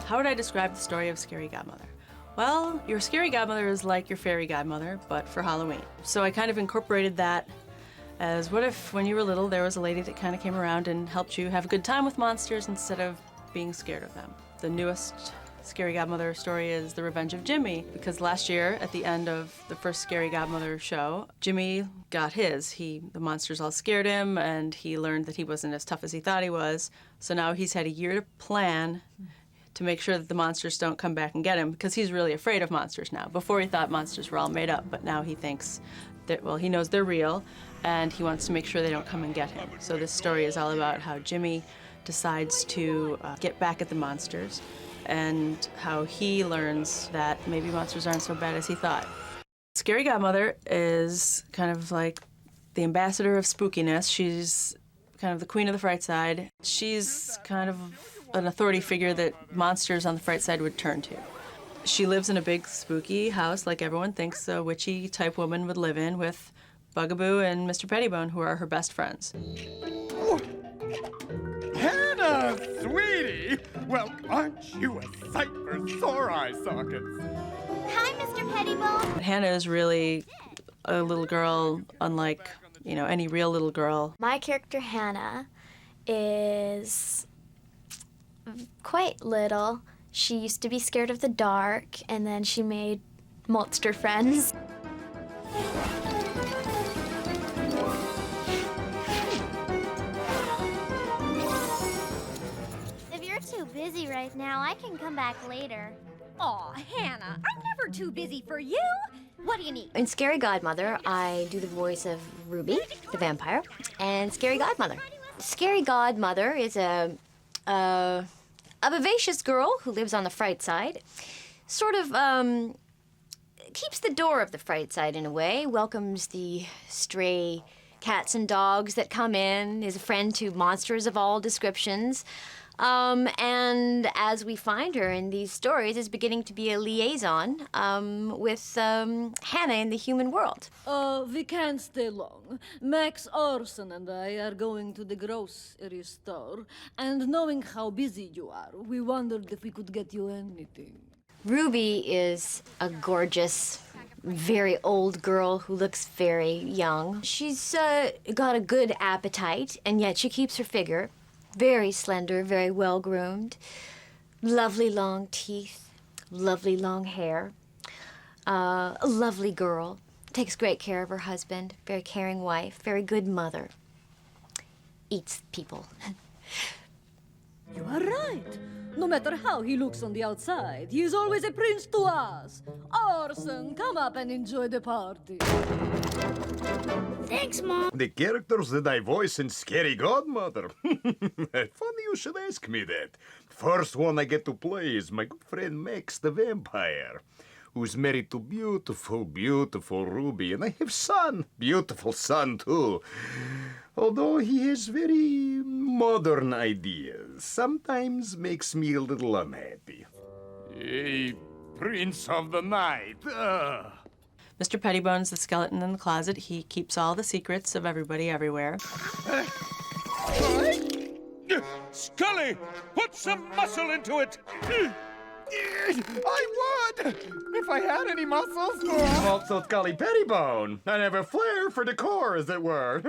How would I describe the story of Scary Godmother? Well, your scary godmother is like your fairy godmother, but for Halloween. So I kind of incorporated that as what if when you were little there was a lady that kind of came around and helped you have a good time with monsters instead of being scared of them. The newest Scary Godmother story is The Revenge of Jimmy, because last year at the end of the first Scary Godmother show, Jimmy got his. The monsters all scared him and he learned that he wasn't as tough as he thought he was. So now he's had a year to plan to make sure that the monsters don't come back and get him, because he's really afraid of monsters now. Before he thought monsters were all made up, but now he thinks that, well, he knows they're real, and he wants to make sure they don't come and get him. So this story is all about how Jimmy decides to get back at the monsters, and how he learns that maybe monsters aren't so bad as he thought. Scary Godmother is kind of like the ambassador of spookiness. She's kind of the queen of the fright side. She's kind of an authority figure that monsters on the fright side would turn to. She lives in a big spooky house like everyone thinks a witchy type woman would live in, with Bugaboo and Mr. Pettibone, who are her best friends. Oh. Hannah, sweetie! Well, aren't you a sight for sore eye sockets? Hi, Mr. Pettibone. Hannah is really a little girl unlike, any real little girl. My character, Hannah, is quite little. She used to be scared of the dark, and then she made monster friends. If you're too busy right now, I can come back later. Aw, Hannah, I'm never too busy for you. What do you need? In Scary Godmother, I do the voice of Ruby, the vampire, and Scary Godmother. Scary Godmother is a vivacious girl who lives on the fright side, sort of keeps the door of the fright side in a way, welcomes the stray cats and dogs that come in, is a friend to monsters of all descriptions. And as we find her in these stories, is beginning to be a liaison with Hannah in the human world. We can't stay long. Max Orson and I are going to the grocery store, and knowing how busy you are, we wondered if we could get you anything. Ruby is a gorgeous, very old girl who looks very young. She's got a good appetite, and yet she keeps her figure. Very slender, very well-groomed, lovely long teeth, lovely long hair, a lovely girl, takes great care of her husband, very caring wife, very good mother, eats people. You are right. No matter how he looks on the outside, he is always a prince to us. Orson, come up and enjoy the party. Thanks, Mom. The characters that I voice in Scary Godmother. Funny you should ask me that. First one I get to play is my good friend Max the vampire, who's married to beautiful, beautiful Ruby, and I have son, beautiful son too. Although he has very modern ideas, sometimes makes me a little unhappy. Hey, Prince of the Night. Mr. Pettibone's the skeleton in the closet. He keeps all the secrets of everybody everywhere. Scully, put some muscle into it. I would, if I had any muscles. Also, Scully Pettibone. I have a flair for decor, as it were.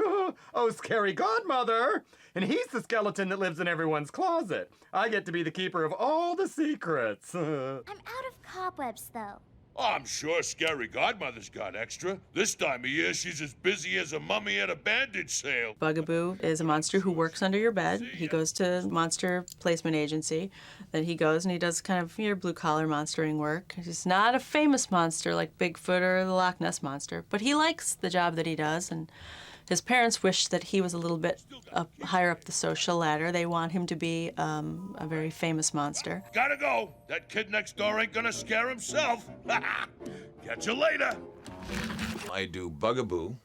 Oh, Scary Godmother. And he's the skeleton that lives in everyone's closet. I get to be the keeper of all the secrets. I'm out of cobwebs, though. I'm sure Scary Godmother's got extra. This time of year, she's as busy as a mummy at a bandage sale. Bugaboo is a monster who works under your bed. He goes to monster placement agency. Then he goes and he does kind of your blue-collar monstering work. He's not a famous monster like Bigfoot or the Loch Ness Monster, but he likes the job that he does, and his parents wish that he was a little bit higher up the social ladder. They want him to be a very famous monster. Gotta go. That kid next door ain't gonna scare himself. Catch you later. I do Bugaboo,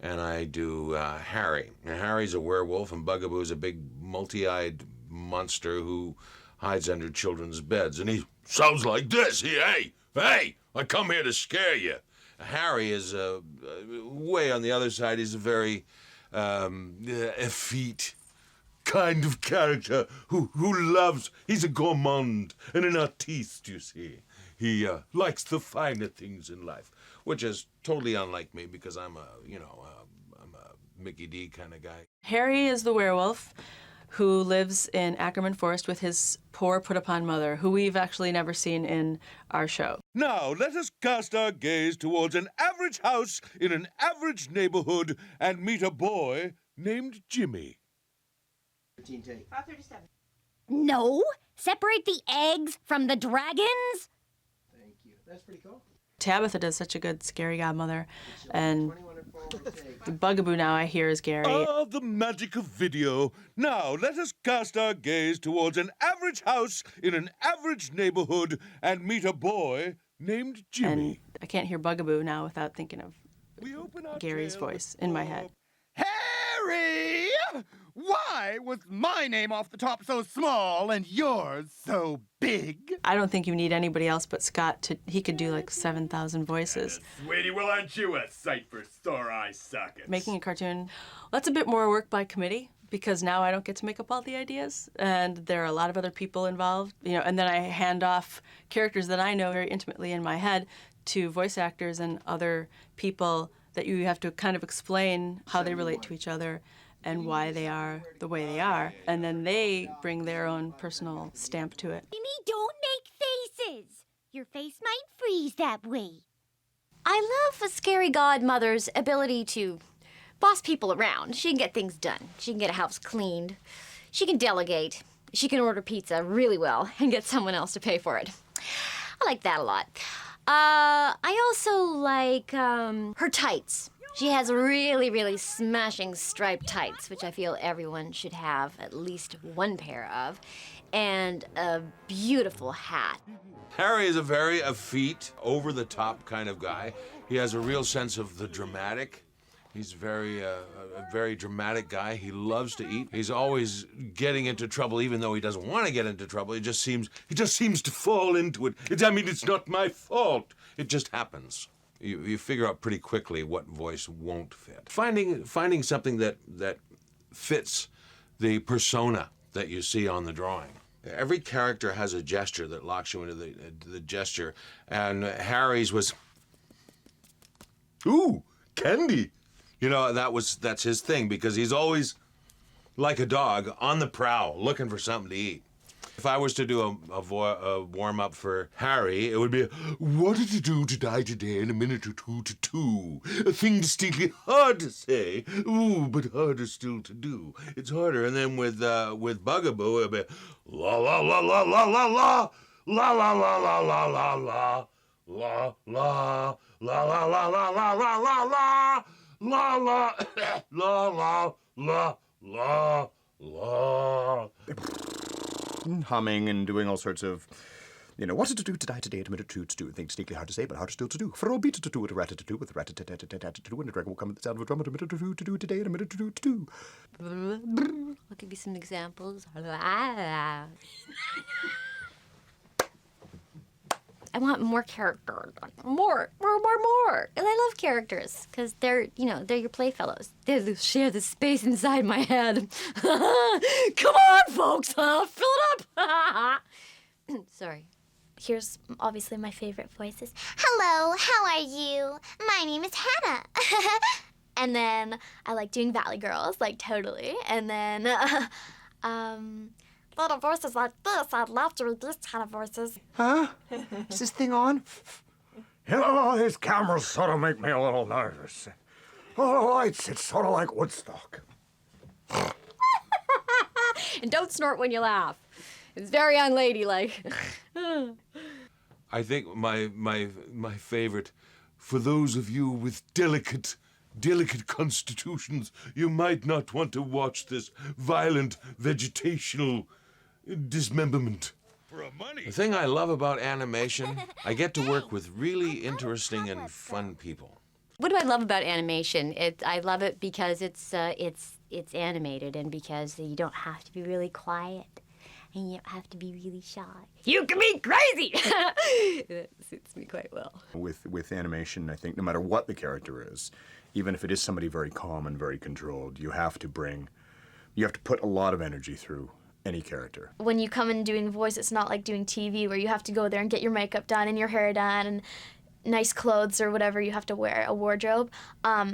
and I do Harry. Now, Harry's a werewolf, and Bugaboo's a big, multi-eyed monster who hides under children's beds. And he sounds like this. Hey, I come here to scare you. Harry is way on the other side. He's a very effete, kind of character who loves, he's a gourmand and an artiste, you see. He likes the finer things in life, which is totally unlike me because I'm I'm a Mickey D kind of guy. Harry is the werewolf who lives in Ackerman Forest with his poor put-upon mother, who we've actually never seen in our show. Now let us cast our gaze towards an average house in an average neighborhood and meet a boy named Jimmy. No, separate the eggs from the dragons. Tabitha does such a good scary godmother, and the bugaboo now I hear is Gary. Ah, the magic of video. Now let us cast our gaze towards an average house in an average neighborhood and meet a boy named Jimmy. And I can't hear bugaboo now without thinking of We open our Gary's tale voice in my head. Harry! Why was my name off the top so small and yours so big? I don't think you need anybody else but Scott to, he could do like 7,000 voices. Sweetie, well, aren't you a sight for sore eye sockets? Making a cartoon, well, that's a bit more work by committee because now I don't get to make up all the ideas and there are a lot of other people involved, and then I hand off characters that I know very intimately in my head to voice actors and other people that you have to kind of explain how they relate to each other and why they are the way they are, and then they bring their own personal stamp to it. Jimmy, don't make faces. Your face might freeze that way. I love a scary godmother's ability to boss people around. She can get things done. She can get a house cleaned. She can delegate. She can order pizza really well and get someone else to pay for it. I like that a lot. I also like her tights. She has really, really smashing striped tights, which I feel everyone should have at least one pair of, and a beautiful hat. Harry is a very effete, over-the-top kind of guy. He has a real sense of the dramatic. He's a very dramatic guy. He loves to eat. He's always getting into trouble, even though he doesn't want to get into trouble. He just seems to fall into it. It's not my fault. It just happens. You figure out pretty quickly what voice won't fit. Finding something that fits the persona that you see on the drawing. Every character has a gesture that locks you into the gesture, and Harry's was, ooh, candy. That's his thing because he's always like a dog on the prowl, looking for something to eat. If I was to do a warm-up for Harry, it would be, what did you do to die today in a minute or two to two? A thing distinctly hard to say, ooh, but harder still to do. It's harder. And then with Bugaboo, it'll be, la la la la la la la, la la la la la la la, la la la la la la la la la la, la la la la la la. Humming and doing all sorts of, what did to do to die today at a minute two to do? Things distinctly hard to say, but harder still to do. For all beat to do with a rat to do with a rat to do, and a dragon will come at the sound of a drum at a minute to do today at a minute to do. I'll give you some examples. I want more characters. More. And I love characters because they're your playfellows. They share the space inside my head. Come on, folks, fill it up. Sorry. Here's obviously my favorite voices. Hello, how are you? My name is Hannah. And then I like doing Valley Girls, like totally. And then, little voices like this, I'd love to read these kind of voices. Huh? Is this thing on? These cameras sort of make me a little nervous. Oh, the lights, it's sort of like Woodstock. And don't snort when you laugh. It's very unladylike. I think my favorite, for those of you with delicate constitutions, you might not want to watch this violent vegetational dismemberment. For a money. The thing I love about animation, I get to work with really interesting and fun people. What do I love about animation? I love it because it's animated and because you don't have to be really quiet and you don't have to be really shy. You can be crazy! That suits me quite well. With animation, I think no matter what the character is, even if it is somebody very calm and very controlled, you have to bring You have to put a lot of energy through any character. When you come in doing voice, it's not like doing TV where you have to go there and get your makeup done and your hair done and nice clothes or whatever you have to wear, a wardrobe.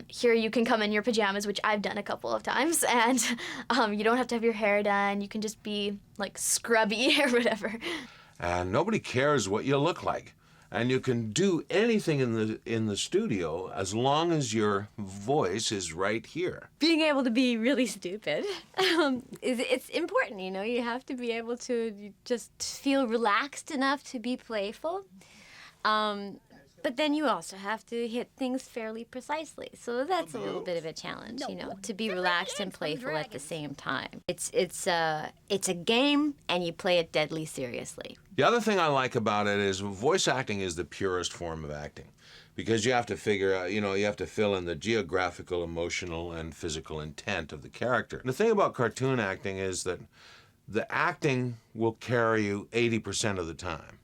Here you can come in your pajamas, which I've done a couple of times, and you don't have to have your hair done. You can just be like scrubby or whatever. And nobody cares what you look like. And you can do anything in the studio as long as your voice is right here. Being able to be really stupid, it's important, you know. You have to be able to just feel relaxed enough to be playful. But then you also have to hit things fairly precisely. So that's a little bit of a challenge, you know, to be relaxed and playful at the same time. It's a game, and you play it deadly seriously. The other thing I like about it is voice acting is the purest form of acting, because you have to figure out, you know, you have to fill in the geographical, emotional, and physical intent of the character. And the thing about cartoon acting is that the acting will carry you 80% of the time.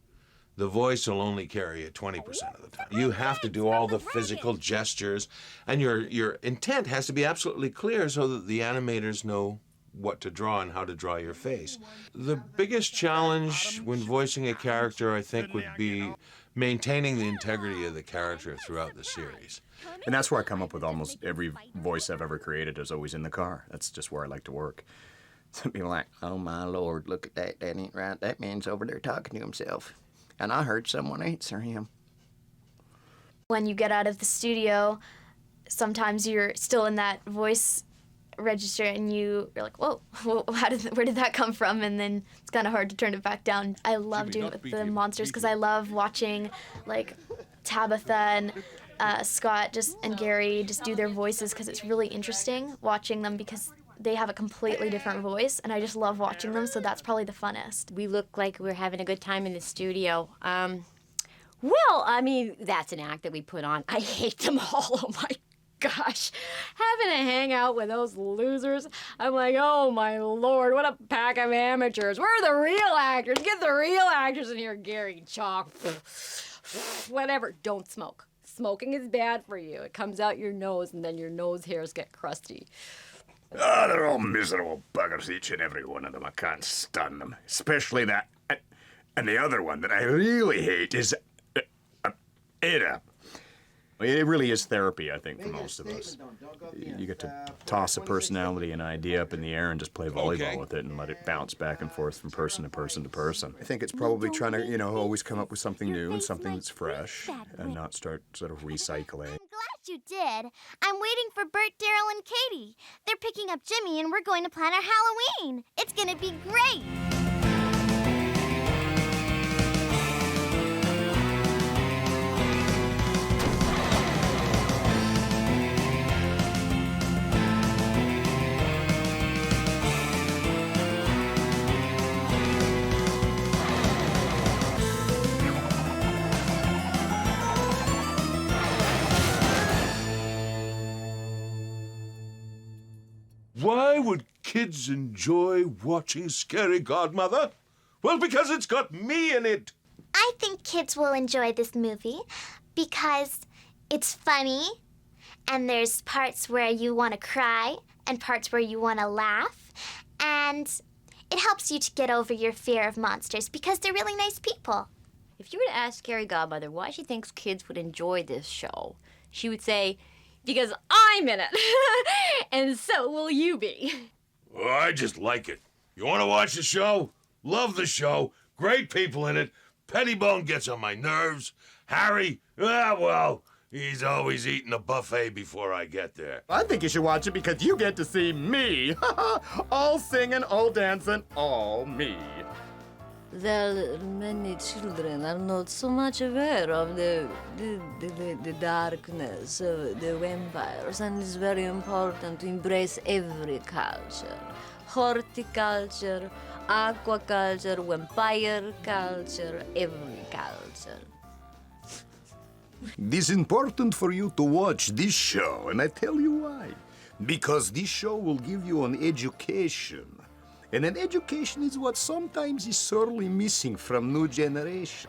The voice will only carry you 20% of the time. You have to do all the physical gestures, and your intent has to be absolutely clear so that the animators know what to draw and how to draw your face. The biggest challenge when voicing a character, I think, would be maintaining the integrity of the character throughout the series. And that's where I come up with almost every voice I've ever created is always in the car. That's just where I like to work. Some people are like, oh my Lord, look at that, that ain't right. That man's over there talking to himself. And I heard someone answer him. When you get out of the studio, sometimes you're still in that voice register and you're like, whoa, where did that come from? And then it's kind of hard to turn it back down. I love doing it with the monsters because I love watching like Tabitha and Scott and Gary just do their voices because it's really interesting watching them because they have a completely different voice, and I just love watching them, so that's probably the funnest. We look like we're having a good time in the studio. Well, I mean, that's an act that we put on. I hate them all. Oh, my gosh. Having to hang out with those losers, I'm like, oh, my Lord, what a pack of amateurs. Where are the real actors? Get the real actors in here, Gary Chalk. Whatever. Don't smoke. Smoking is bad for you. It comes out your nose, and then your nose hairs get crusty. Ah, they're all miserable buggers, each and every one of them. I can't stand them. Especially that. And the other one that I really hate is Ada. It really is therapy, I think, for most of us. You get to toss a personality and idea up in the air and just play volleyball with it and let it bounce back and forth from person to person to person. I think it's probably trying to, you know, always come up with something new and something that's fresh and not start sort of recycling. I'm glad you did. I'm waiting for Bert, Daryl, and Katie. They're picking up Jimmy and we're going to plan our Halloween. It's gonna be great. Why would kids enjoy watching Scary Godmother? Well, because it's got me in it. I think kids will enjoy this movie because it's funny and there's parts where you want to cry and parts where you want to laugh, and it helps you to get over your fear of monsters because they're really nice people. If you were to ask Scary Godmother why she thinks kids would enjoy this show, she would say, because I'm in it, and so will you be. Oh, I just like it. You want to watch the show? Love the show. Great people in it. Pettibone gets on my nerves. Harry, well, he's always eating a buffet before I get there. I think you should watch it because you get to see me. All singing, all dancing, all me. Well, many children are not so much aware of the darkness of the vampires, and it's very important to embrace every culture. Horticulture, aquaculture, vampire culture, every culture. It is important for you to watch this show, and I tell you why. Because this show will give you an education. And an education is what sometimes is sorely missing from new generation.